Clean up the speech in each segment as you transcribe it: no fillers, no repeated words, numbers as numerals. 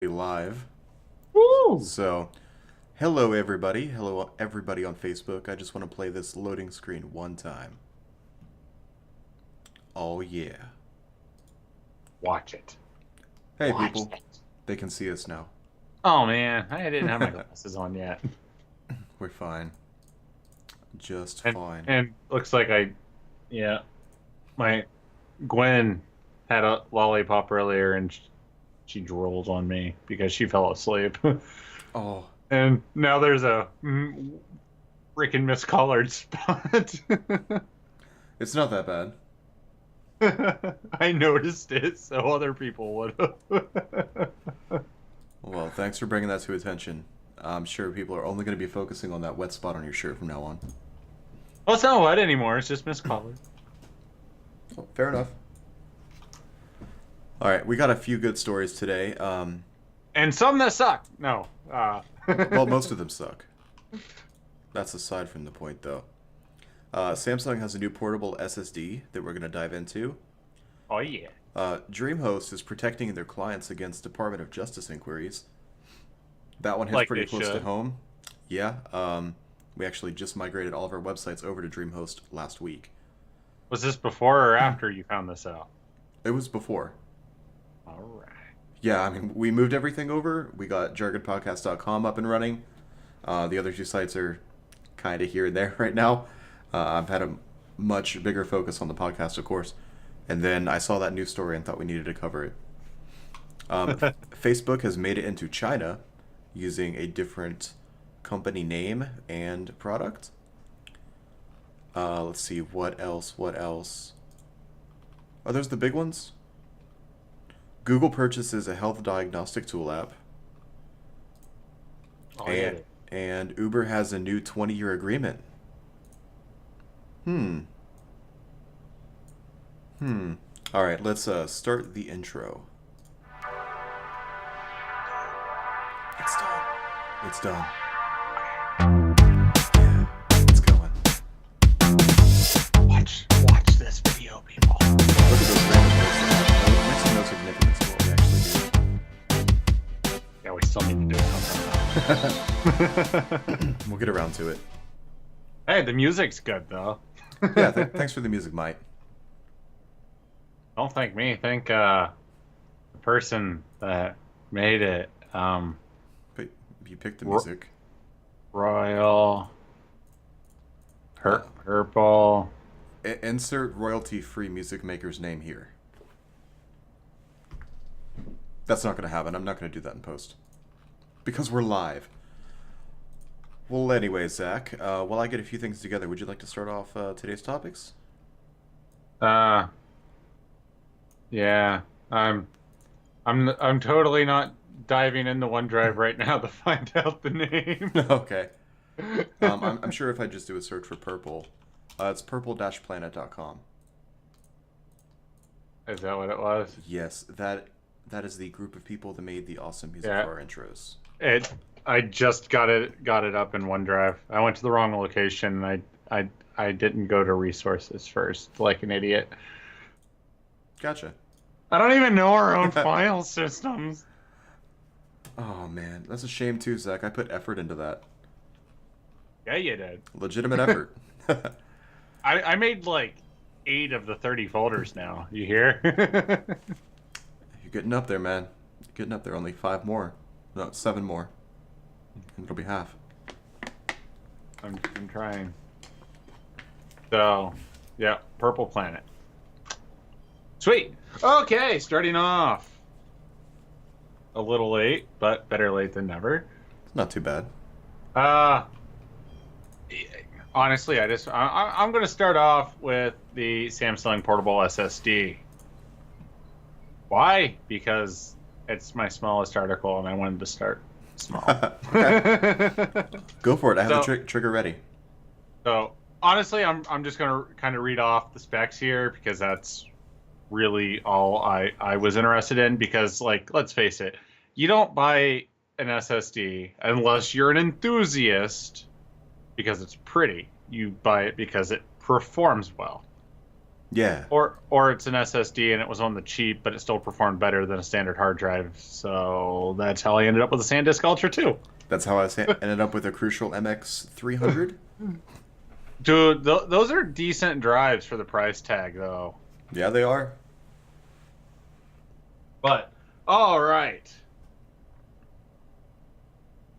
Live. Woo! So, hello everybody. Hello everybody on Facebook. I just want to play this loading screen one time. Oh yeah. Watch it. Hey Watch people. it. They can see us now. Oh man, I didn't have my glasses on yet. We're fine. Just And fine. and looks like yeah, my Gwen had a lollipop earlier and she drooled on me because she fell asleep. Oh, And now there's a freaking miscolored spot. it's not that bad. I noticed it, so other people would have. Well, thanks for bringing that to attention. I'm sure people are only going to be focusing on that wet spot on your shirt from now on. Well, it's not wet anymore. It's just miscolored. Oh, fair enough. All right, we got a few good stories today. And some that suck. No. Well, most of them suck. That's aside from the point, though. Samsung has a new portable SSD that we're going to dive into. Oh yeah. DreamHost is protecting their clients against Department of Justice inquiries. That one hits Like pretty they close to should. home. Yeah, we actually just migrated all of our websites over to DreamHost last week. Was this before or after you found this out? It was before. All right. Yeah, I mean, we moved everything over. We got jargonpodcast.com up and running. The other two sites are kind of here and there right now. I've had a much bigger focus on the podcast, of course. And then I saw that news story and thought we needed to cover it. Facebook has made it into China using a different company name and product. Let's see, what else? What else? Are those the big ones? Google purchases a health diagnostic tool app. Oh yeah. And Uber has a new 20-year agreement. Hmm. All right, let's start the intro. It's done. It's done. Yeah, it's going. Watch this video, people. Look at those random notes. That makes no significance to what we actually do. Yeah, we still need to do something. We'll get around to it. Hey, the music's good though. Yeah, thanks for the music, Mike. Don't thank me. Thank the person that made it. But you picked the music. Royal Uh, Purple. Insert royalty-free music maker's name here. That's not going to happen. I'm not going to do that in post. Because we're live. Well, anyway, Zach, while I get a few things together, would you like to start off today's topics? Yeah. I'm totally not diving into OneDrive right now to find out the name. Okay. I'm sure if I just do a search for purple, it's purple-planet.com. Is that what it was? Yes, that is the group of people that made the awesome music Yeah. for our intros. I just got it up in OneDrive. I went to the wrong location. I didn't go to resources first, like an idiot. Gotcha. I don't even know our own file systems. Oh, man. That's a shame, too, Zach. I put effort into that. Yeah, you did. Legitimate effort. I made like 8 of the 30 folders now. You hear? You're getting up there, man. You're getting up there. Only 5 more. No, 7 more. And it'll be half. I'm trying. So, yeah, Purple Planet. Sweet. Okay, starting off. A little late, but better late than never. It's not too bad. Uh, honestly, I'm going to start off with the Samsung portable SSD. Why? Because it's my smallest article, and I wanted to start small. Go for it. I have So- the trigger ready. So honestly, I'm just gonna kind of read off the specs here because that's really all I was interested in. Because like, let's face it, you don't buy an SSD unless you're an enthusiast because it's pretty. You buy it because it performs well. Yeah, or it's an SSD and it was on the cheap, but it still performed better than a standard hard drive. So that's how I ended up with a SanDisk Ultra 2. that's how ended up with a Crucial MX 300. Dude, those are decent drives for the price tag, though. Yeah, they are. But all right.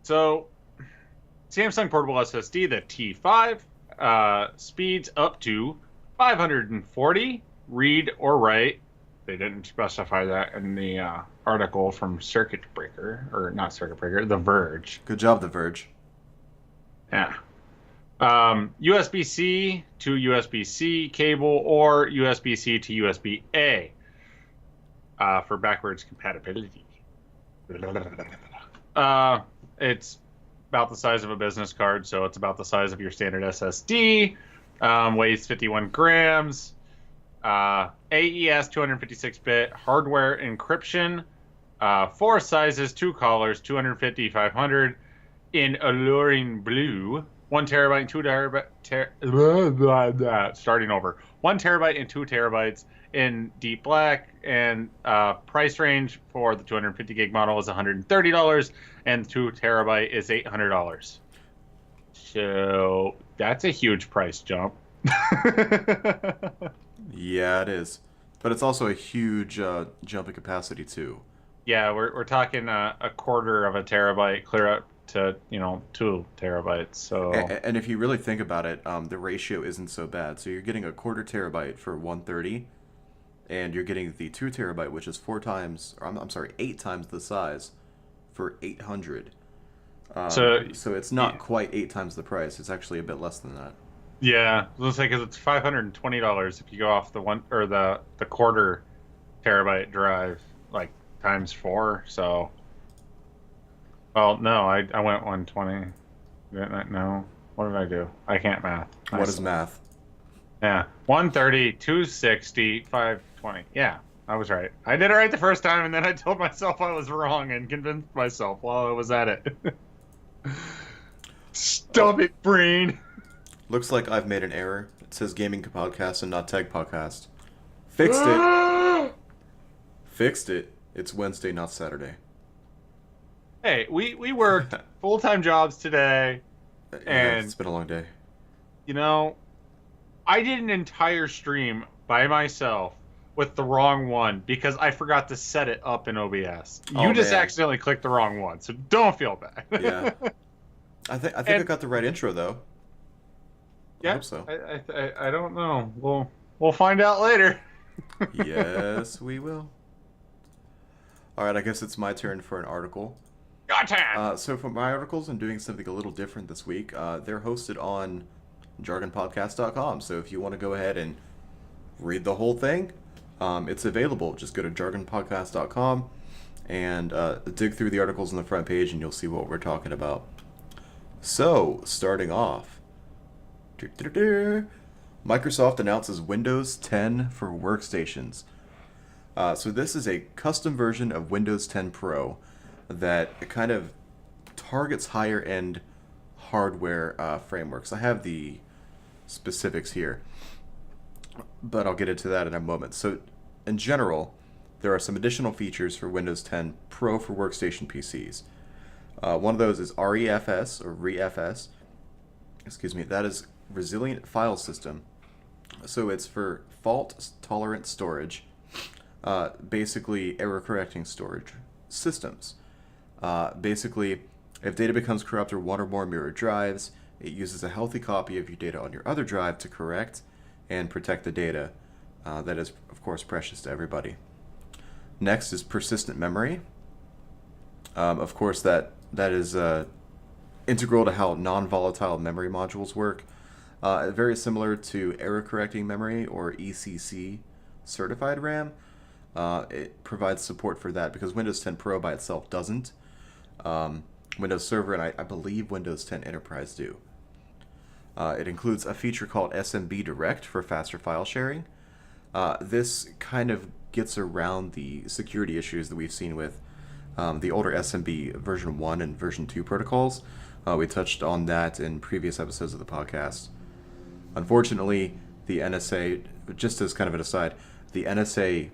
So Samsung portable SSD, the T5, speeds up to 540 read or write. They didn't specify that in the article from Circuit Breaker, or not Circuit Breaker, The Verge. Good job, The Verge. Yeah. USB-C to USB-C cable or USB-C to USB-A for backwards compatibility. It's about the size of a business card, so it's about the size of your standard SSD. Weighs 51 grams. AES 256-bit hardware encryption. 4 sizes, 2 colors, 250, 500 in alluring blue. 1 terabyte and 2 terabyte. Starting over. 1 terabyte and 2 terabytes in deep black, and price range for the 250 gig model is $130, and 2 terabyte is $800. So that's a huge price jump. Yeah, it is. But it's also a huge jump in capacity, too. Yeah, we're talking a quarter of a terabyte clear up to 2 terabytes. So And if you really think about it, the ratio isn't so bad. So you're getting a quarter terabyte for 130, and you're getting the 2 terabyte, which is 4 times, or I'm sorry, 8 times the size for 800. So it's not quite 8 times the price. It's actually a bit less than that. yeah, let's say because it's $520 if you go off the one or the quarter terabyte drive, like times 4. So, well, no, I went 120. No, what did I do? I can't math. What is math? Yeah, 130, 260, 520. Yeah, I was right. I did it right the first time, and then I told myself I was wrong and convinced myself while I was at it. Stop it, brain. Looks like I've made an error. It says gaming podcast and not tech podcast. Fixed it. Fixed it. It's Wednesday, not Saturday. Hey, we worked full-time jobs today, Yeah, and it's been a long day. I did an entire stream by myself with the wrong one because I forgot to set it up in OBS. Oh, You just man. accidentally clicked the wrong one, so don't feel bad. Yeah. I think I got the right intro though. I hope so. I don't know. We'll find out later. Yes, we will. All right, I guess it's my turn for an article. Gotcha. So for my articles, I'm doing something a little different this week. They're hosted on jargonpodcast.com. So if you want to go ahead and read the whole thing, it's available. Just go to jargonpodcast.com and dig through the articles on the front page, and you'll see what we're talking about. So, starting off, Microsoft announces Windows 10 for workstations. So this is a custom version of Windows 10 Pro that kind of targets higher end hardware frameworks. I have the specifics here, but I'll get into that in a moment. So in general, there are some additional features for Windows 10 Pro for workstation PCs. One of those is REFS, or REFS. Excuse me, that is Resilient File System. So it's for fault-tolerant storage, basically error-correcting storage systems. Basically, if data becomes corrupt or one or more mirrored drives, it uses a healthy copy of your data on your other drive to correct and protect the data. That is, of course, precious to everybody. Next is persistent memory. Of course, that is integral to how non-volatile memory modules work. Very similar to error-correcting memory, or ECC certified RAM. It provides support for that because Windows 10 Pro by itself doesn't. Windows Server and I believe Windows 10 Enterprise do. It includes a feature called SMB Direct for faster file sharing. This kind of gets around the security issues that we've seen with the older SMB version 1 and version 2 protocols. We touched on that in previous episodes of the podcast. Unfortunately, the NSA just as kind of an aside, the NSA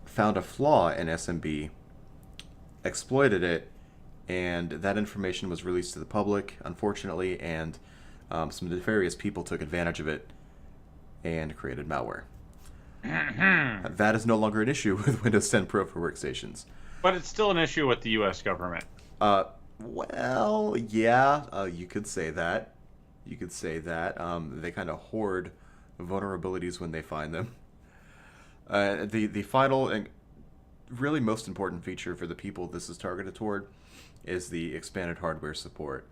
found a flaw in SMB, exploited it, and that information was released to the public, unfortunately, and some nefarious people took advantage of it and created malware. That is no longer an issue with Windows 10 Pro for workstations. But it's still an issue with the U.S. government. Well, yeah, you could say that. You could say that. They kind of hoard vulnerabilities when they find them. The final and really most important feature for the people this is targeted toward is the expanded hardware support.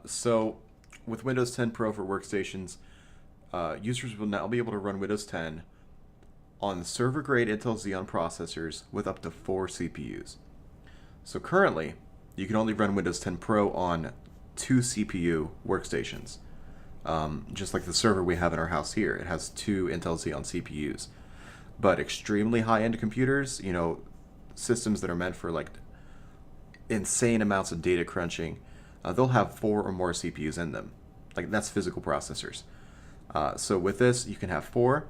So with Windows 10 Pro for workstations, users will now be able to run Windows 10 on server-grade Intel Xeon processors with up to 4 CPUs. So currently, you can only run Windows 10 Pro on 2 CPU workstations. Just like the server we have in our house here, it has 2 Intel Xeon CPUs. But extremely high-end computers, systems that are meant for like insane amounts of data crunching, they'll have 4 or more CPUs in them. Like, that's physical processors. So with this, you can have 4,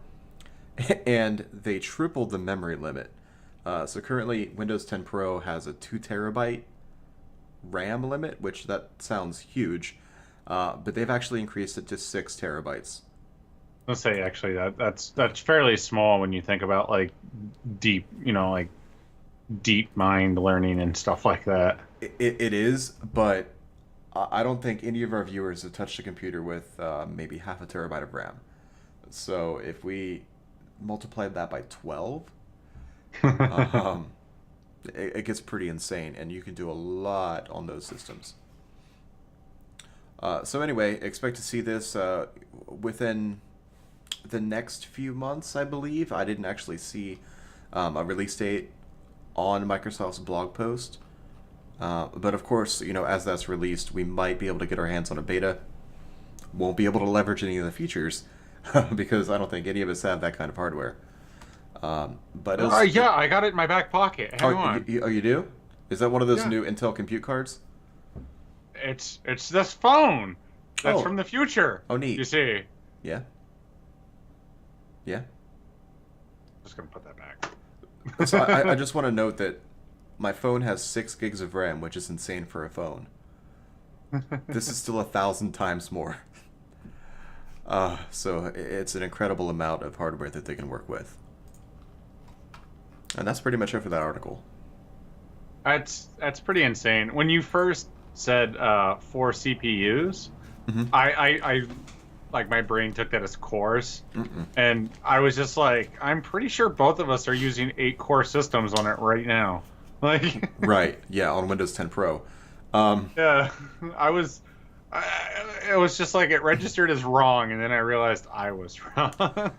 and they tripled the memory limit. So currently, Windows 10 Pro has a 2 terabyte RAM limit, which that sounds huge, but they've actually increased it to 6 terabytes. Let's say actually that's fairly small when you think about like deep, like deep mind learning and stuff like that. It is, but I don't think any of our viewers have touched a computer with maybe half a terabyte of RAM. So if we multiplied that by 12, it gets pretty insane, and you can do a lot on those systems. So anyway, expect to see this within the next few months, I believe. I didn't actually see a release date on Microsoft's blog post. But of course, as that's released, we might be able to get our hands on a beta. Won't be able to leverage any of the features because I don't think any of us have that kind of hardware. But yeah, I got it in my back pocket. Hang on. You do? Is that one of those new Intel compute cards? It's this phone. That's from the future. Oh, neat. You see? Yeah. Yeah. Just gonna put that back. So I just want to note that my phone has 6 gigs of RAM, which is insane for a phone. This is still 1,000 times more. So it's an incredible amount of hardware that they can work with. And that's pretty much it for that article. That's pretty insane. When you first said 4 CPUs, I like my brain took that as cores, and I was just like, I'm pretty sure both of us are using 8-core systems on it right now. Like, right? Yeah, on Windows 10 Pro. Yeah, it was just like it registered as wrong, and then I realized I was wrong.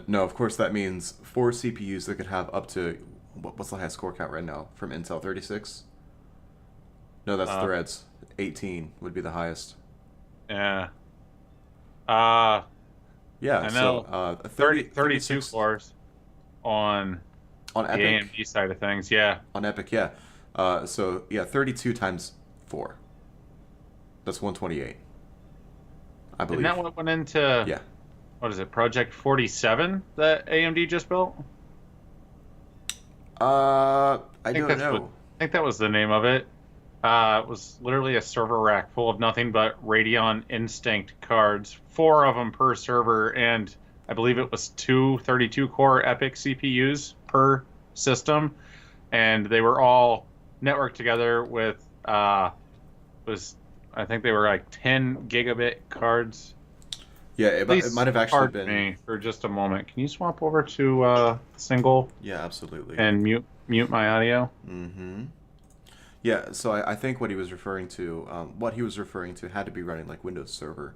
No, of course that means 4 CPUs that could have up to what's the highest core count right now from Intel? 36? No, that's threads. 18 would be the highest. Yeah. Yeah. So 32 cores on the Epic. AMD side of things. Yeah. On Epic, yeah. So yeah, 32 times 4. That's 128. I believe. And that one went into what is it? Project 47 that AMD just built. I don't know. I think that was the name of it. It was literally a server rack full of nothing but Radeon Instinct cards, 4 of them per server, and I believe it was 2 32-core Epic CPUs per system, and they were all networked together with I think they were like 10 gigabit cards. Yeah, it might have actually been. Me for just a moment. Can you swap over to single? Yeah, absolutely. And mute my audio. Mm-hmm. Yeah, so I think what he was referring to had to be running like Windows Server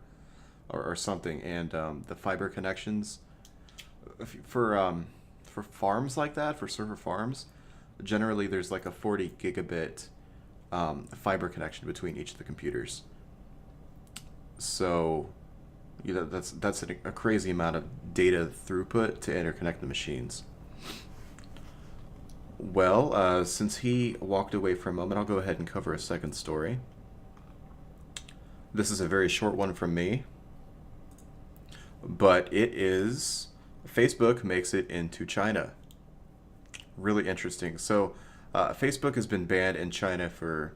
or something, and the fiber connections for farms like that, for server farms, generally there's like a 40 gigabit fiber connection between each of the computers. So that's a crazy amount of data throughput to interconnect the machines. Well, since he walked away for a moment, I'll go ahead and cover a second story. This is a very short one from me, but it is Facebook makes it into China. Really interesting. So, Facebook has been banned in China for,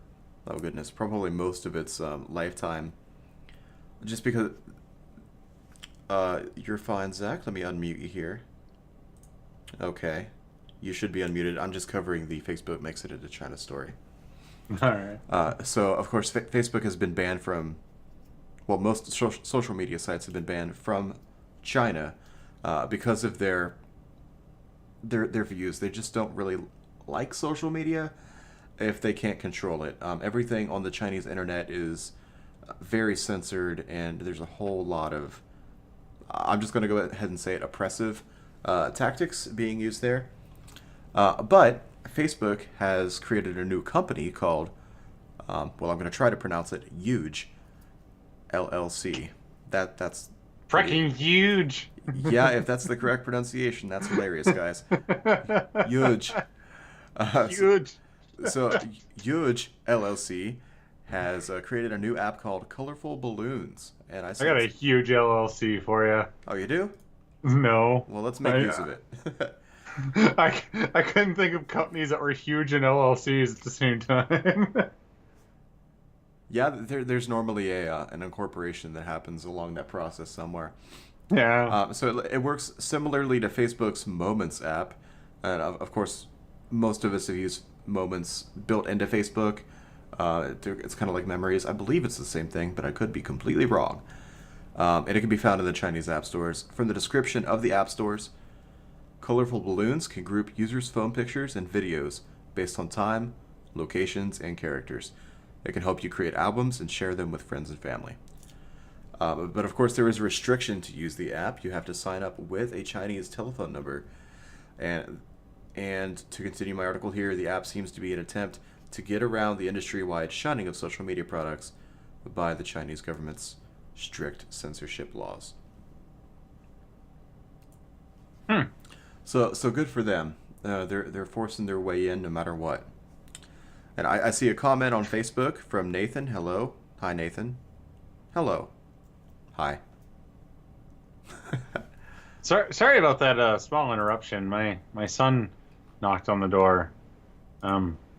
oh goodness, probably most of its lifetime. Just because. You're fine, Zach. Let me unmute you here. Okay. You should be unmuted. I'm just covering the Facebook makes it into China story. All right. So, of course, Facebook has been banned from, well, most social media sites have been banned from China because of their views. They just don't really like social media if they can't control it. Everything on the Chinese internet is very censored, and there's a whole lot of, I'm just going to go ahead and say it, oppressive tactics being used there. But Facebook has created a new company called, well, I'm going to try to pronounce it, Huge LLC. That's Freaking huge. yeah, if that's the correct pronunciation, that's hilarious, guys. Huge. Huge. So Huge LLC has created a new app called Colorful Balloons, and I got a huge LLC for you. Oh, you do? No. Well, let's make use of it. I couldn't think of companies that were huge in LLCs at the same time. Yeah, there's normally an incorporation that happens along that process somewhere. Yeah. So it works similarly to Facebook's Moments app, and of course, most of us have used Moments built into Facebook. It's kind of like Memories. I believe it's the same thing, but I could be completely wrong. And it can be found in the Chinese app stores. From the description of the app stores, Colorful Balloons can group users' phone pictures and videos based on time, locations, and characters. It can help you create albums and share them with friends and family. But of course, there is a restriction to use the app. You have to sign up with a Chinese telephone number. And to continue my article here, the app seems to be an attempt to get around the industry-wide shunning of social media products by the Chinese government's strict censorship laws. So good for them. They're forcing their way in no matter what. And I see a comment on Facebook from Nathan. Hello. Hi, Nathan. Hello. Hi. Sorry about that small interruption. My son knocked on the door.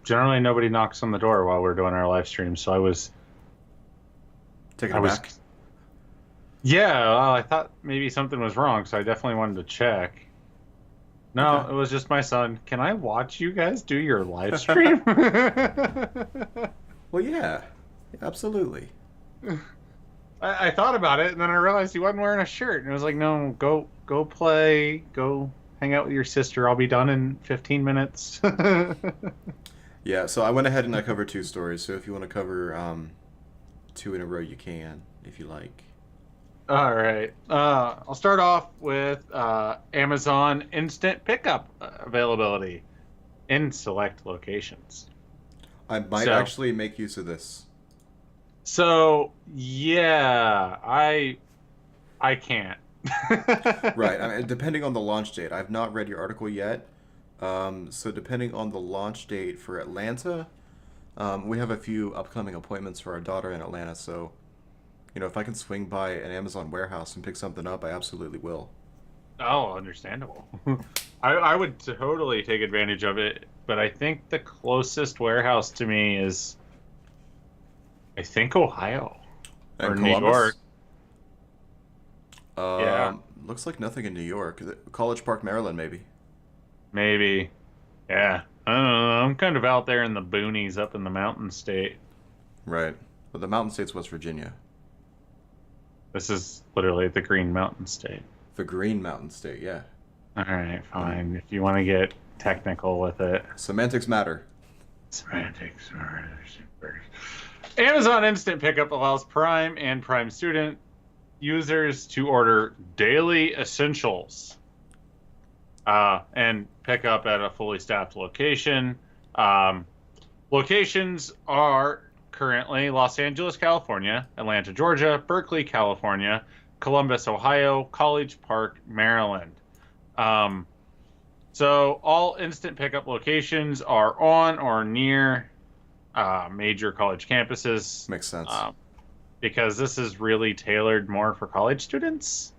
Generally, nobody knocks on the door while we're doing our live stream, so I was taking it back. Yeah, well, I thought maybe something was wrong, so I definitely wanted to check. No, Okay. It was just my son. Can I watch you guys do your live stream? Well, yeah, absolutely. I thought about it, and then I realized he wasn't wearing a shirt, and I was like, "No, go play, go hang out with your sister. I'll be done in 15 minutes." Yeah, so I went ahead and I covered two stories. So if you want to cover two in a row, you can, if you like. All right. I'll start off with Amazon Instant Pickup availability in select locations. I might actually make use of this. So yeah, I can't. Right. I mean, depending on the launch date, I've not read your article yet. So depending on the launch date for Atlanta, we have a few upcoming appointments for our daughter in Atlanta. So, if I can swing by an Amazon warehouse and pick something up, I absolutely will. Oh, understandable. I would totally take advantage of it, but I think the closest warehouse to me is, I think, Ohio or New York. Yeah. Looks like nothing in New York. College Park, Maryland, maybe. Maybe. Yeah. I don't know. I'm kind of out there in the boonies up in the mountain state. Right. But the mountain state's West Virginia. This is literally the Green Mountain State. The Green Mountain State, yeah. All right, fine. If you want to get technical with it. Semantics matter. Semantics matter. Amazon Instant Pickup allows Prime and Prime Student users to order daily essentials and pick up at a fully staffed location. Locations are currently Los Angeles, California, Atlanta, Georgia, Berkeley, California, Columbus, Ohio, College Park, Maryland. So all instant pickup locations are on or near major college campuses. Makes sense. Because this is really tailored more for college students.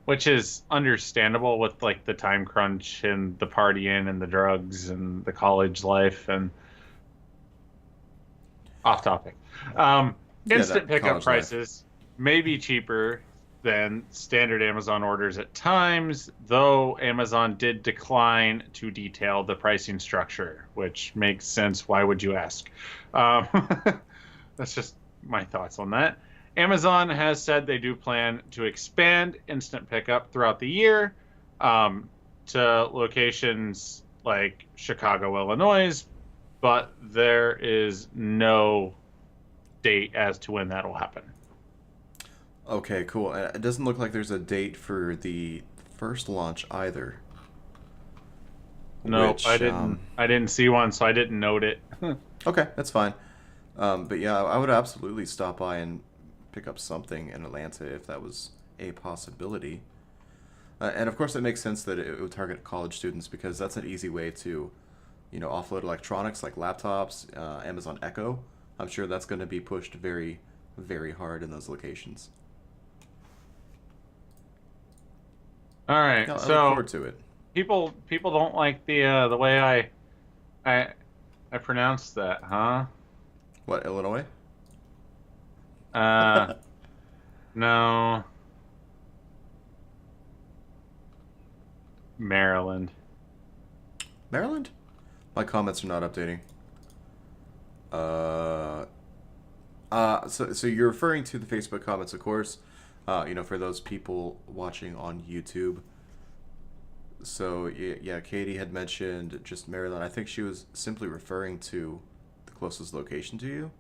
which is understandable with like the time crunch and the partying and the drugs and the college life and off topic. Um, Yeah, Instant that pickup college life. prices may be cheaper than standard Amazon orders at times, though Amazon did decline to detail the pricing structure, which makes sense. Why would you ask? Um, that's just my thoughts on that. Amazon has said they do plan to expand instant pickup throughout the year to locations like Chicago, Illinois, but there is no date as to when that'll happen. Okay, cool. And it doesn't look like there's a date for the first launch either. No, I Which, didn't. I didn't see one, so I didn't note it. okay, that's fine. But yeah, I would absolutely stop by and pick up something in Atlanta if that was a possibility. And of course, it makes sense that it would target college students because that's an easy way to, offload electronics like laptops, Amazon Echo. I'm sure that's going to be pushed very, very hard in those locations. All right, Yeah, I look so forward to it. people don't like the way I I pronounce that, huh? What, Illinois? Uh, no, Maryland. Maryland? My comments are not updating. Uh, so you're referring to the Facebook comments, of course. For those people watching on YouTube. So yeah, Katie had mentioned just Maryland. I think she was simply referring to the closest location to you.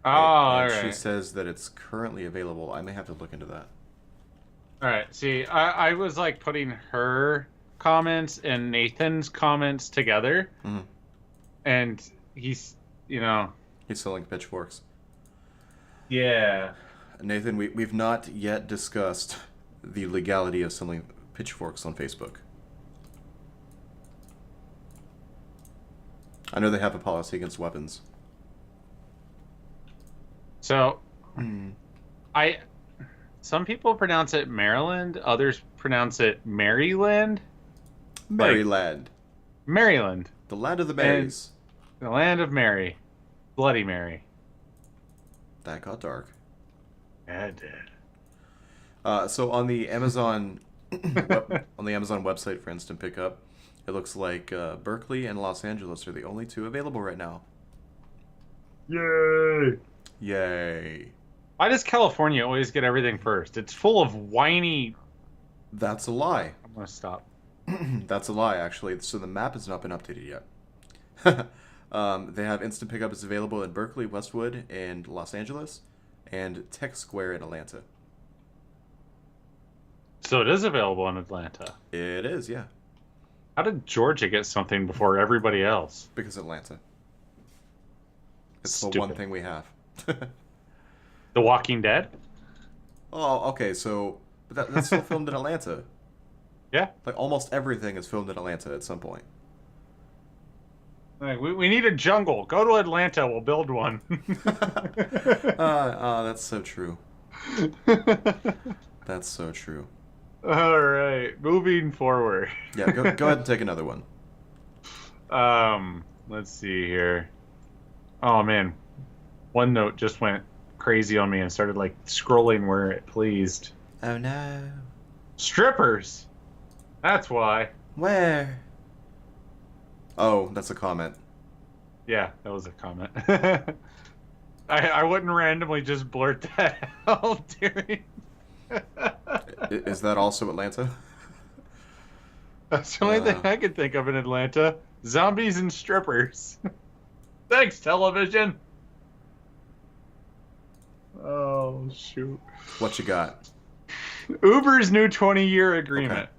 Oh, And all she right, says that it's currently available. I may have to look into that. all right. See, I was like putting her comments and Nathan's comments together, Hmm. and he's, you know, He's selling pitchforks. yeah. Nathan, we've not yet discussed the legality of selling pitchforks on Facebook. I know they have a policy against weapons. So Hmm. I some people pronounce it Maryland, others pronounce it Maryland. Like Maryland, Maryland. the land of the And Marys. the land of Mary. Bloody Mary. That got dark. Yeah, it did. So on the Amazon on the Amazon website for instant pickup, it looks like Berkeley and Los Angeles are the only two available right now. Yay! Yay! Why does California always get everything first? It's full of whiny. That's a lie. I'm gonna stop. That's a lie, actually. So the map has not been updated yet. They have instant pickup is available in Berkeley, Westwood, and Los Angeles, and Tech Square in Atlanta. So it is available in Atlanta. It is, yeah, How did Georgia get something before everybody else? because Atlanta. It's the one Stupid. thing we have. The Walking Dead? Oh, okay. So, but that's still filmed in Atlanta. Yeah. Like almost everything is filmed in Atlanta at some point. Like, we need a jungle. Go to Atlanta. We'll build one. That's so true. That's so true. All right. Moving forward. Yeah, go ahead and take another one. Let's see here. Oh man, OneNote just went crazy on me and started like scrolling where it pleased. Oh no. Strippers. That's why. Where? Oh, that's a comment. Yeah, that was a comment. I wouldn't randomly just blurt that out during. Is that also Atlanta? That's the only thing I could think of in Atlanta. Zombies and strippers. Thanks, television. Oh, shoot. What you got? Uber's new 20-year agreement.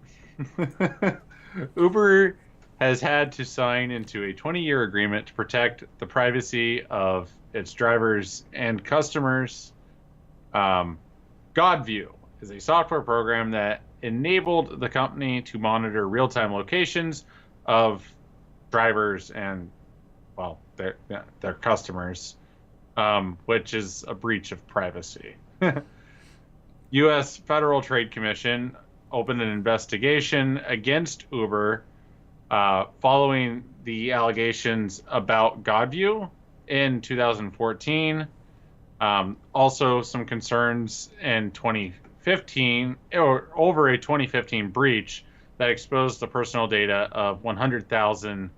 Uber has had to sign into a 20-year agreement to protect the privacy of its drivers and customers. GodView is a software program that enabled the company to monitor real-time locations of drivers and, well, their customers, which is a breach of privacy. U.S. Federal Trade Commission opened an investigation against Uber following the allegations about Godview in 2014. Also, some concerns in 2015 or over a 2015 breach that exposed the personal data of 100,000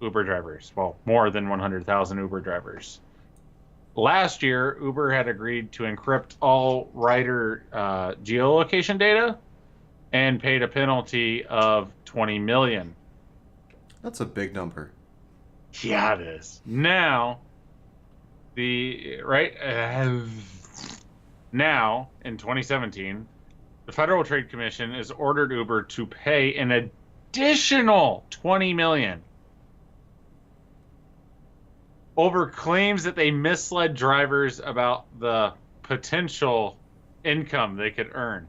Uber drivers. Well, more than 100,000 Uber drivers. Last year, Uber had agreed to encrypt all rider geolocation data and paid a penalty of 20 million. That's a big number. Yeah, it is. Now, now in 2017, the Federal Trade Commission has ordered Uber to pay an additional 20 million over claims that they misled drivers about the potential income they could earn.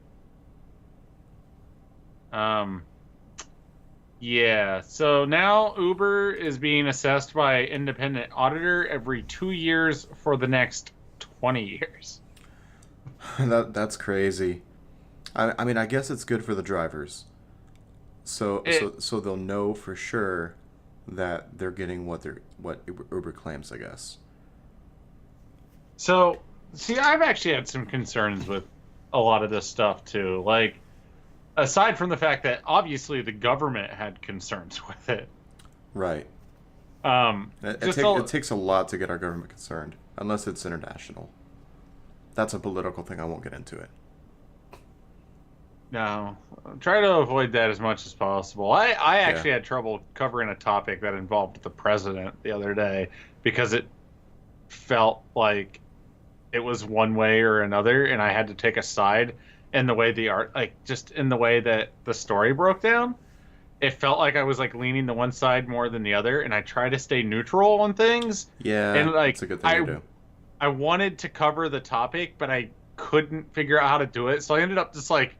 Yeah, so now Uber is being assessed by an independent auditor every 2 years for the next 20 years. That's crazy. I mean, I guess it's good for the drivers. So they'll know for sure that they're getting what Uber claims, I guess. So, see, I've actually had some concerns with a lot of this stuff too. Like, aside from the fact that obviously the government had concerns with it. Right. It takes a lot to get our government concerned, unless it's international. That's a political thing. I won't get into it. No, try to avoid that as much as possible. I actually had trouble covering a topic that involved the president the other day because it felt like it was one way or another, and I had to take a side in the way just in the way that the story broke down. It felt like I was like leaning to one side more than the other, and I try to stay neutral on things. Yeah, and like that's a good thing to do. I wanted to cover the topic, but I couldn't figure out how to do it, so I ended up just like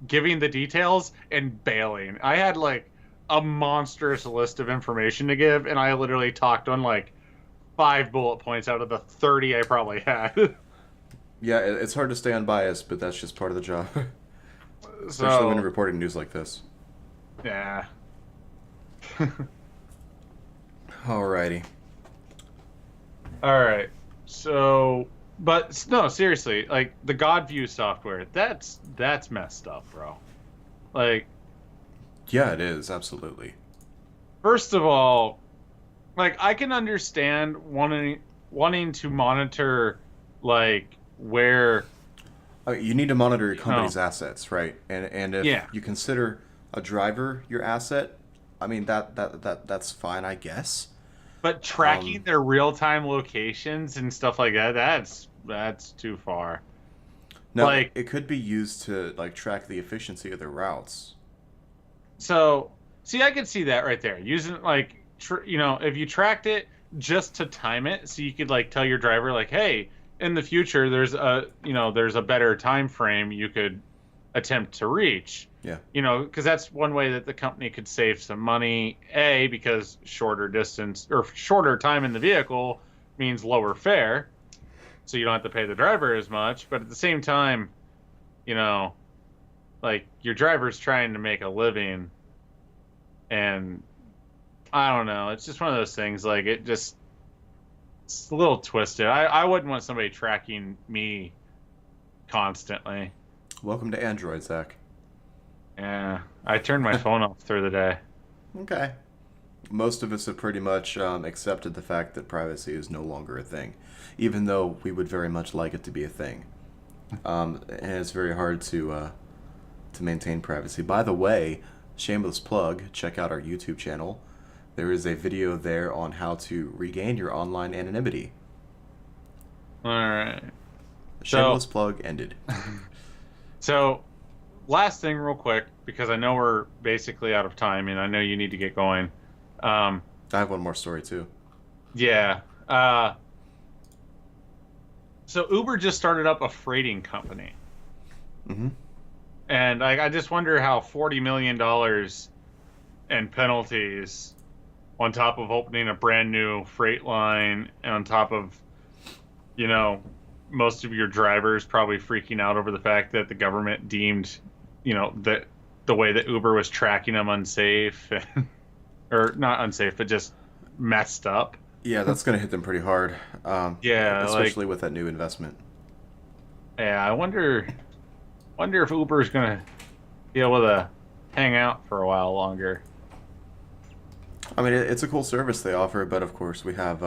giving the details and bailing. I had like a monstrous list of information to give, and I literally talked on like 5 bullet points out of the 30 I probably had. Yeah, it's hard to stay unbiased, but that's just part of the job. Especially when you're reporting news like this. Yeah. Alrighty. Alright. So, but no, seriously, like the Godview software, that's messed up, bro. Like, yeah, it is, absolutely. First of all, like I can understand wanting to monitor like where you need to monitor your company's assets, right? And if you consider a driver your asset, I mean that's fine, I guess. But tracking their real-time locations and stuff like that, that's too far. No, like it could be used to like track the efficiency of their routes. So, see, I could see that right there. Using like if you tracked it just to time it, so you could like tell your driver like, hey, in the future there's a better time frame you could attempt to reach. Yeah. Because that's one way that the company could save some money. Because shorter distance or shorter time in the vehicle means lower fare, so you don't have to pay the driver as much. But at the same time, like your driver's trying to make a living, and I don't know. It's just one of those things. Like it's a little twisted. I wouldn't want somebody tracking me constantly. Welcome to Android, Zach. Yeah, I turned my phone off through the day. Okay. Most of us have pretty much accepted the fact that privacy is no longer a thing, even though we would very much like it to be a thing. And it's very hard to maintain privacy. By the way, shameless plug, check out our YouTube channel. There is a video there on how to regain your online anonymity. All right. Shameless plug ended. So, last thing real quick, because I know we're basically out of time, and I know you need to get going. I have one more story, too. Yeah. So, Uber just started up a freighting company. Mm-hmm. And I just wonder how $40 million in penalties on top of opening a brand new freight line, and on top of, most of your drivers probably freaking out over the fact that the government deemed, that the way that Uber was tracking them unsafe, or not unsafe, but just messed up. Yeah, that's going to hit them pretty hard, Yeah, like, especially with that new investment. yeah, I wonder if Uber is gonna be able to hang out for a while longer. I mean, it's a cool service they offer, but of course we have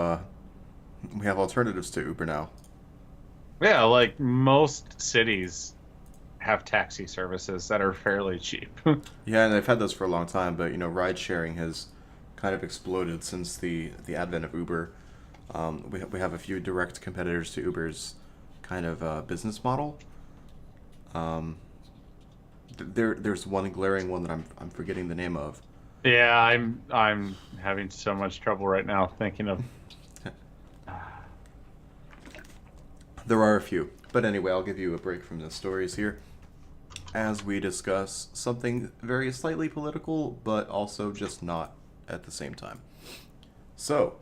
alternatives to Uber now. Yeah, like most cities have taxi services that are fairly cheap. Yeah, and they've had those for a long time, but ride sharing has kind of exploded since the advent of Uber. We have a few direct competitors to Uber's kind of business model. Um, there's one glaring one that I'm forgetting the name of. Yeah, I'm having so much trouble right now thinking of. There are a few, but anyway, I'll give you a break from the stories here as we discuss something very slightly political, but also just not at the same time. So,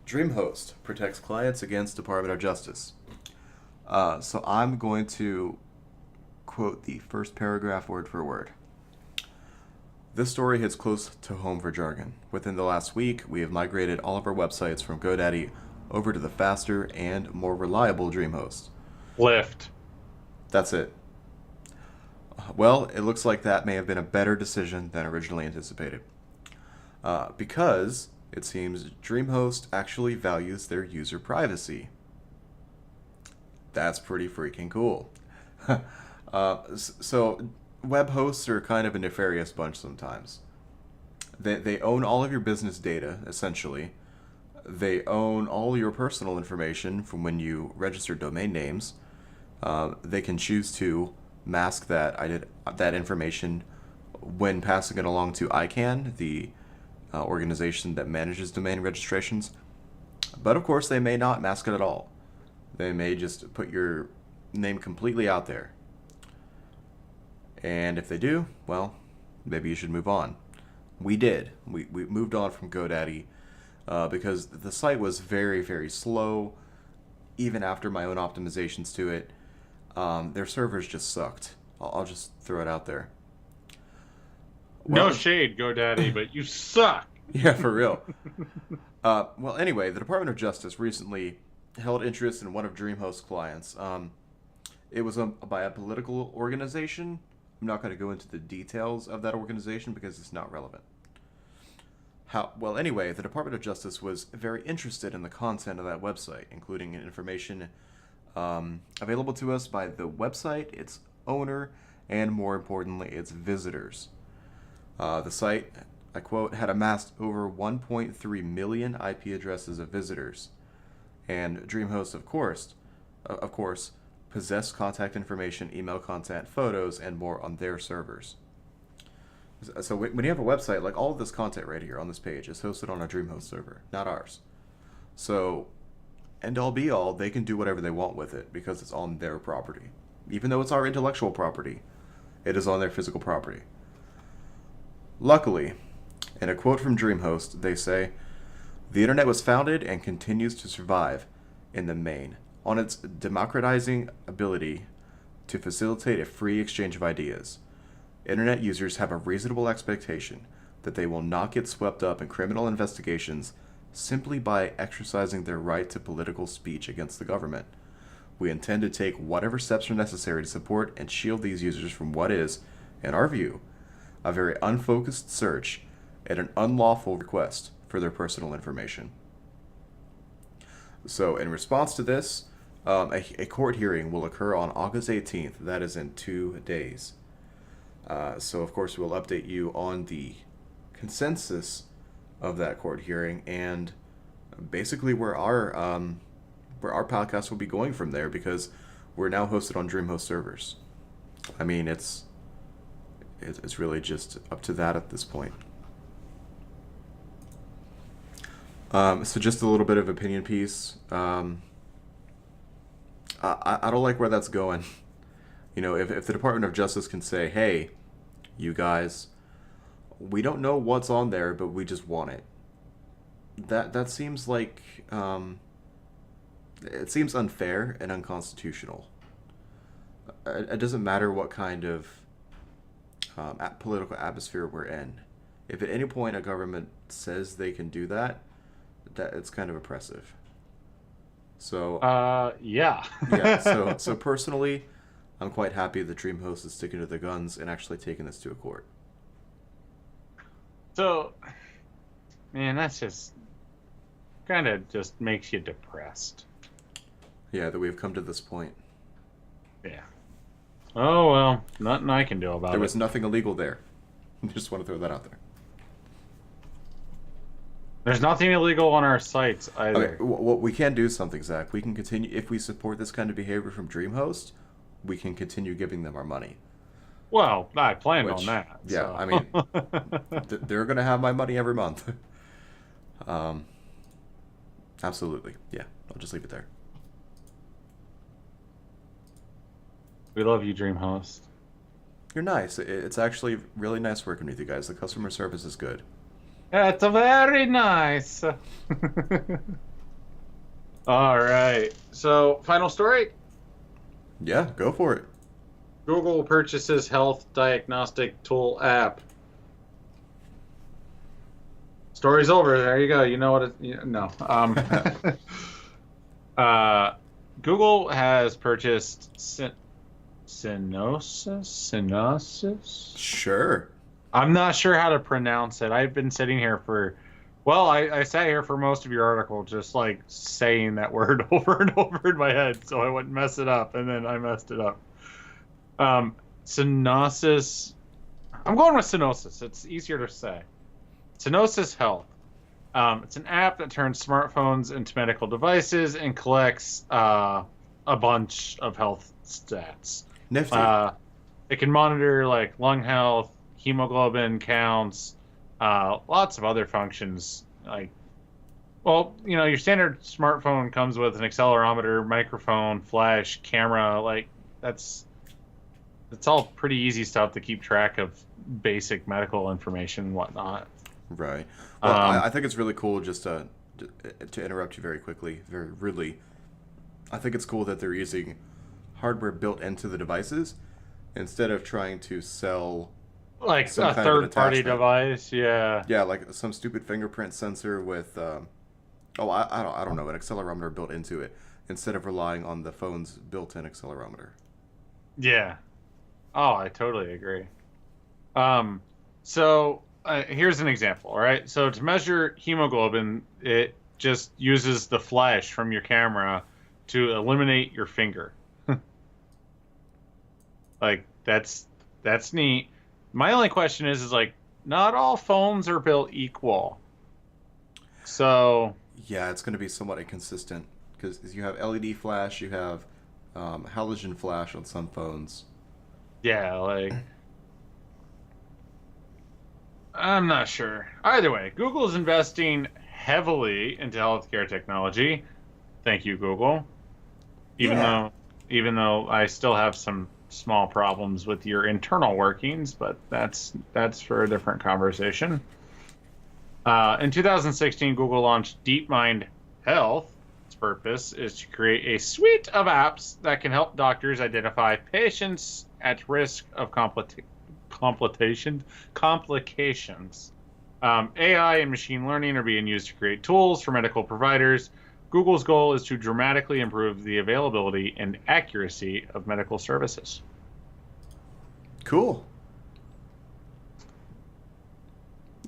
DreamHost protects clients against Department of Justice. So I'm going to quote the first paragraph word for word. This story hits close to home for Jargon. Within the last week, we have migrated all of our websites from GoDaddy over to the faster and more reliable DreamHost. Lyft. That's it. Well, it looks like that may have been a better decision than originally anticipated. Because it seems DreamHost actually values their user privacy. That's pretty freaking cool. So, web hosts are kind of a nefarious bunch sometimes. They own all of your business data, essentially. They own all your personal information from when you register domain names. They can choose to mask that information when passing it along to ICANN, the organization that manages domain registrations. But of course, they may not mask it at all. They may just put your name completely out there. And if they do, well, maybe you should move on. We did. We moved on from GoDaddy because the site was very, very slow. Even after my own optimizations to it, their servers just sucked. I'll just throw it out there. No shade, GoDaddy, but you suck. Yeah, for real. Well, anyway, the Department of Justice recently held interest in one of DreamHost's clients. It was by a political organization. I'm not going to go into the details of that organization because it's not relevant. Anyway, the Department of Justice was very interested in the content of that website, including information available to us by the website, its owner, and more importantly, its visitors. The site, I quote, had amassed over 1.3 million IP addresses of visitors, and DreamHost, of course, possessed contact information, email content, photos, and more on their servers. So when you have a website, like all of this content right here on this page is hosted on a DreamHost server, not ours. So, end all be all, they can do whatever they want with it because it's on their property. Even though it's our intellectual property, it is on their physical property. Luckily, in a quote from DreamHost, they say, "The internet was founded and continues to survive in the main on its democratizing ability to facilitate a free exchange of ideas. Internet users have a reasonable expectation that they will not get swept up in criminal investigations simply by exercising their right to political speech against the government. We intend to take whatever steps are necessary to support and shield these users from what is, in our view, a very unfocused search and an unlawful request for their personal information." So, in response to this, a court hearing will occur on August 18th. That is in 2 days. So, of course, we'll update you on the consensus of that court hearing and basically where our podcast will be going from there, because we're now hosted on DreamHost servers. I mean, it's really just up to that at this point. So just a little bit of opinion piece. I don't like where that's going. If the Department of Justice can say, "Hey, you guys, we don't know what's on there, but we just want it," that seems like It seems unfair and unconstitutional. It doesn't matter what kind of political atmosphere we're in. If at any point a government says they can do that, that it's kind of oppressive. So Yeah. yeah, so personally, I'm quite happy that DreamHost is sticking to the guns and actually taking this to a court. So, man, that's just kind of just makes you depressed. Yeah, that we've come to this point. Yeah. Oh well, nothing I can do about There it. was nothing illegal there. Just want to throw that out there. There's nothing illegal on our sites either. Okay, well, we can do something, Zach. We can continue if we support this kind of behavior from DreamHost. We can continue giving them our money. Well, I planned on Which, that. yeah, So. I mean, they're going to have my money every month. um, absolutely. Yeah, I'll just leave it there. We love you, DreamHost. You're nice. It's actually really nice working with you guys. The customer service is good. That's very nice. All right. So, final story. Yeah, go for it. Google purchases health diagnostic tool app. Story's over. There you go. You know what it... No. Google has purchased Synosis? Sure. I'm not sure how to pronounce it. I've been sitting here for... Well, I sat here for most of your article just, like, saying that word over and over in my head so I wouldn't mess it up, and then I messed it up. Synosis... I'm going with Synosis. It's easier to say. Synosis Health. It's an app that turns smartphones into medical devices and collects a bunch of health stats. Nifty. It can monitor like lung health, hemoglobin counts, lots of other functions. Like, well, you know, your standard smartphone comes with an accelerometer, microphone, flash, camera. Like, it's all pretty easy stuff to keep track of basic medical information and whatnot. Right. Well, I think it's really cool just to interrupt you very quickly, very rudely. I think it's cool that they're using hardware built into the devices instead of trying to sell Like some a kind of an third-party attachment. device, yeah. Yeah, like some stupid fingerprint sensor with I don't know, an accelerometer built into it instead of relying on the phone's built-in accelerometer. Yeah. Oh, I totally agree. So here's an example, all right? So to measure hemoglobin, it just uses the flash from your camera to eliminate your finger. Like that's neat. My only question is like not all phones are built equal. So Yeah, it's going to be somewhat inconsistent because you have LED flash, you have halogen flash on some phones. yeah, like I'm not sure. Either way, Google's investing heavily into healthcare technology. Thank you, Google. Yeah. Even though I still have some small problems with your internal workings, but that's for a different conversation. In 2016, Google launched DeepMind Health. Its purpose is to create a suite of apps that can help doctors identify patients at risk of complications. AI and machine learning are being used to create tools for medical providers. Google's goal is to dramatically improve the availability and accuracy of medical services. Cool.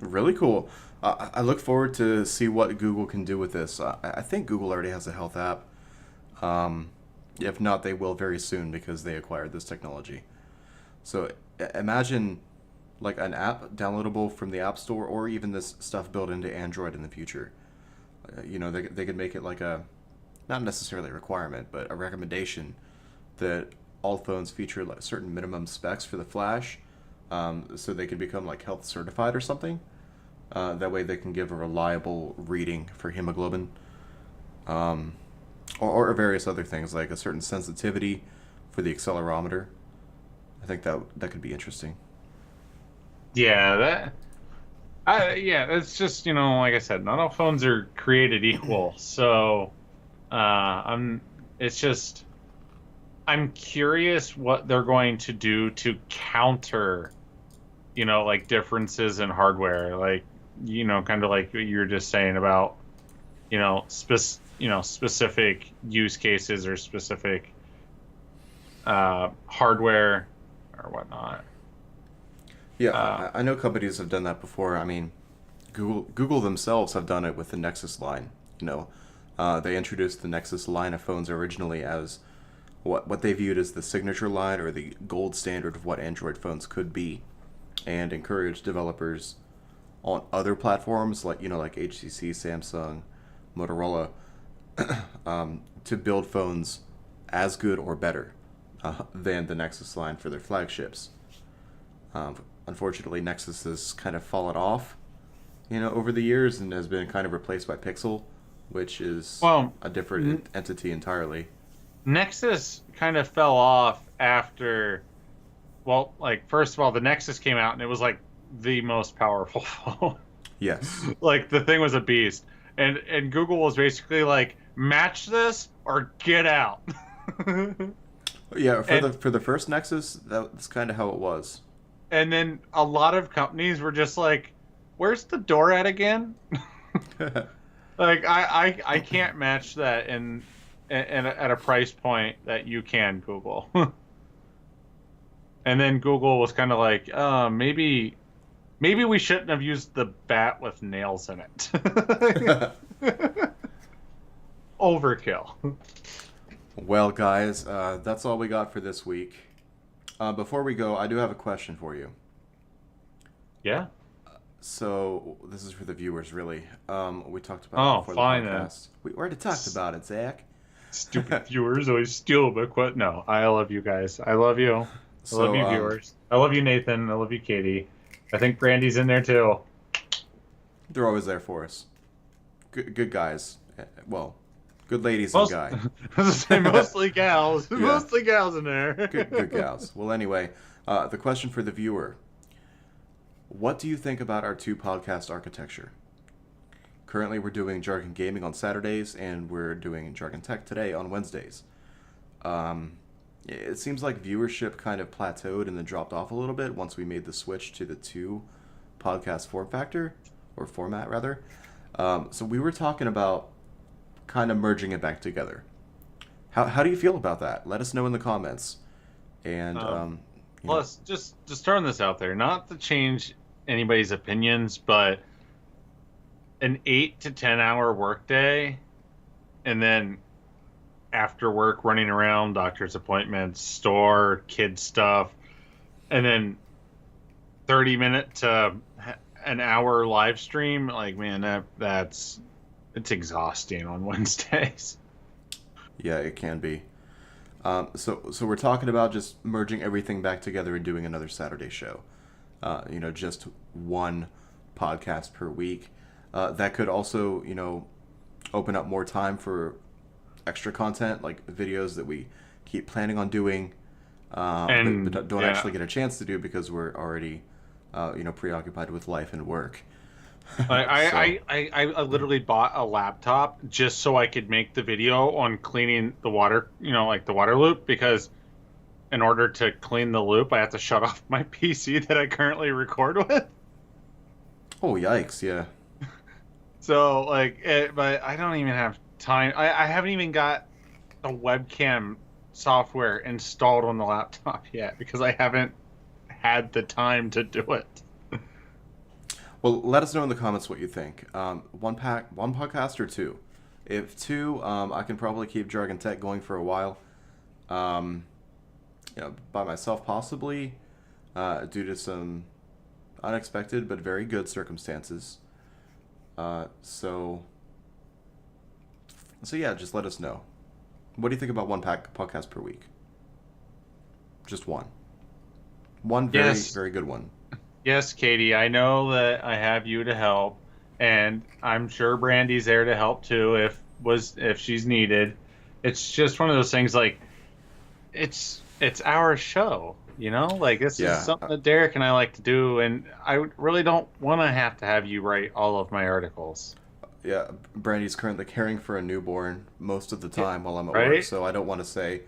Really cool. I look forward to see what Google can do with this. I think Google already has a health app. If not, they will very soon because they acquired this technology. So imagine like an app downloadable from the App Store or even this stuff built into Android in the future. They could make it like a, not necessarily a requirement, but a recommendation that all phones feature like certain minimum specs for the flash, so they can become like health certified or something. That way they can give a reliable reading for hemoglobin, or various other things like a certain sensitivity for the accelerometer. I think that could be interesting. Yeah, yeah, it's just, like I said, not all phones are created equal. So I'm. It's just I'm curious what they're going to do to counter, like differences in hardware, like kind of like what you were just saying about specific use cases or specific hardware or whatnot. Yeah, I know companies have done that before. I mean, Google themselves have done it with the Nexus line. You know, they introduced the Nexus line of phones originally as what they viewed as the signature line or the gold standard of what Android phones could be, and encouraged developers on other platforms like HTC, Samsung, Motorola, to build phones as good or better than the Nexus line for their flagships. Unfortunately, Nexus has kind of fallen off, over the years and has been kind of replaced by Pixel, which is Well, a different entity entirely. Nexus kind of fell off after, well, like first of all, the Nexus came out and it was like the most powerful phone. Yes. Like the thing was a beast, and Google was basically like, match this or get out. Yeah, for and the first Nexus, that's kind of how it was. and then a lot of companies were just like, where's the door at again? Like I can't match that at a price point that you can, Google. And then Google was kind of like, maybe we shouldn't have used the bat with nails in it. Overkill. Well, guys, that's all we got for this week. Before we go, I do have a question for you. Yeah. So this is for the viewers, really. We talked about it before fine the then. podcast. We already talked about it, Zach. Stupid viewers always steal my quote. No, I love you guys. I love you. I love you, viewers. I love you, Nathan. I love you, Katie. I think Brandy's in there too. They're always there for us. Good guys. Well, good ladies Most, and guy. I was gonna say mostly gals. Yeah. Mostly gals in there. Good gals. Well, anyway, the question for the viewer: what do you think about our two podcast architecture? Currently, we're doing Jargon Gaming on Saturdays, and we're doing Jargon Tech today on Wednesdays. It seems like viewership kind of plateaued and then dropped off a little bit once we made the switch to the two podcast format rather. So we were talking about kind of merging it back together. How do you feel about that? Let us know in the comments. And Plus, just throwing this out there, not to change anybody's opinions, but an 8 to 10 hour workday, and then after work running around, doctor's appointments, store, kid stuff, and then 30-minute to an hour live stream, like, man, it's exhausting on Wednesdays. Yeah, it can be. So we're talking about just merging everything back together and doing another Saturday show. Just one podcast per week. That could also, open up more time for extra content, like videos that we keep planning on doing, but don't actually get a chance to do because we're already, preoccupied with life and work. I literally bought a laptop just so I could make the video on cleaning the water, like the water loop, because in order to clean the loop, I have to shut off my PC that I currently record with. Oh, yikes, yeah. So, but I don't even have time. I haven't even got the webcam software installed on the laptop yet because I haven't had the time to do it. Well, let us know in the comments what you think. One podcast or two? If two, I can probably keep Jargon Tech going for a while. By myself possibly, due to some unexpected but very good circumstances. So yeah, just let us know. What do you think about one podcast per week? Just one. One very, very good one. Yes, Katie, I know that I have you to help, and I'm sure Brandy's there to help too if she's needed. It's just one of those things, like, it's our show, this is something that Derek and I like to do, and I really don't want to have you write all of my articles. Yeah, Brandy's currently caring for a newborn most of the time while I'm at work, Right? so I don't want to say,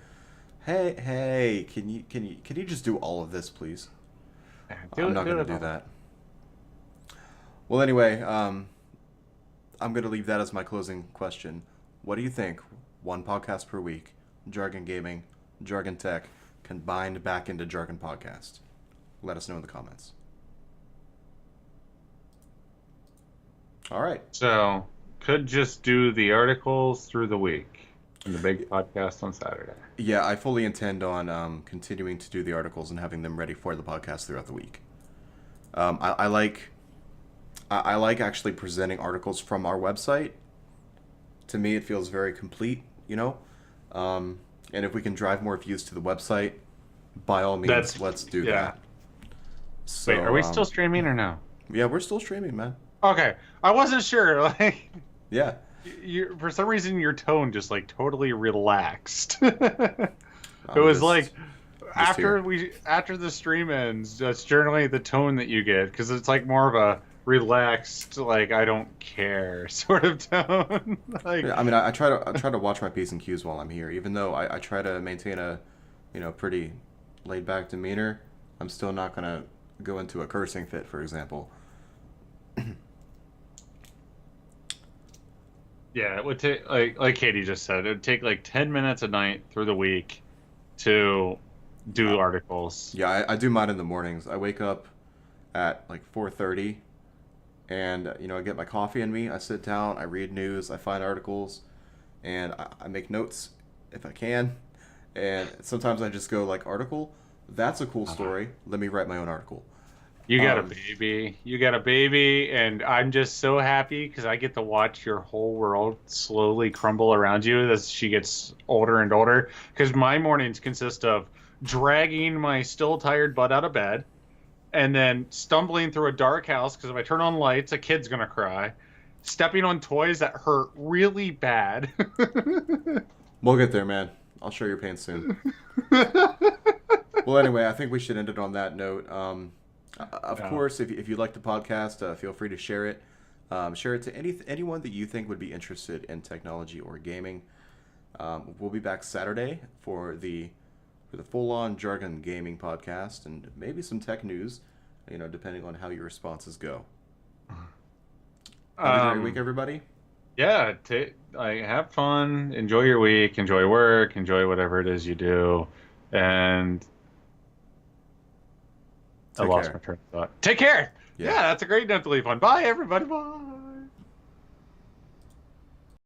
"Hey, can you just do all of this, please?" I'm not Do going it to do all. that. Well, anyway, I'm going to leave that as my closing question. What do you think? One podcast per week, Jargon Gaming, Jargon Tech, combined back into Jargon Podcast. Let us know in the comments. All right. So could just do the articles through the week and the big podcast on Saturday. Yeah, I fully intend on continuing to do the articles and having them ready for the podcast throughout the week. I like I like actually presenting articles from our website. To me, it feels very complete, you know. And if we can drive more views to the website, by all means, That's let's do yeah. that. Wait, are So, we still streaming or no? yeah, we're still streaming, man. Okay, I wasn't sure. Like, Yeah, you for some reason your tone just like totally relaxed. It I'm was like just here. after the stream ends, that's generally the tone that you get because it's like more of a relaxed, like I don't care sort of tone. Like, Yeah, I mean, I try to watch my p's and q's while I'm here, even though I try to maintain a, pretty laid back demeanor. I'm still not gonna go into a cursing fit, for example. yeah, it would take like Katie just said, it would take like 10 minutes a night through the week to Uh, do articles. yeah, I do mine in the mornings. I wake up at like 4:30, and I get my coffee in me. I sit down, I read news, I find articles, and I make notes if I can. And sometimes I just go like, article, that's a cool Uh-huh. story. Let me write my own article. You got a Um, baby. You got a baby, and I'm just so happy because I get to watch your whole world slowly crumble around you as she gets older and older. Because my mornings consist of dragging my still tired butt out of bed and then stumbling through a dark house because if I turn on lights, a kid's gonna cry. Stepping on toys that hurt really bad. we'll get there, man. I'll show your pain soon. Well, anyway, I think we should end it on that note. Of Yeah. course, if you like the podcast, feel free to share it. Share it to anyone that you think would be interested in technology or gaming. We'll be back Saturday for the full-on Jargon Gaming podcast and maybe some tech news, depending on how your responses go. Have a great week, Um, everybody. yeah, like have fun, enjoy your week, enjoy work, enjoy whatever it is you do, and I Take lost my care. train of thought. Take care. Yeah. Yeah, that's a great note to leave on. Bye, everybody. Bye.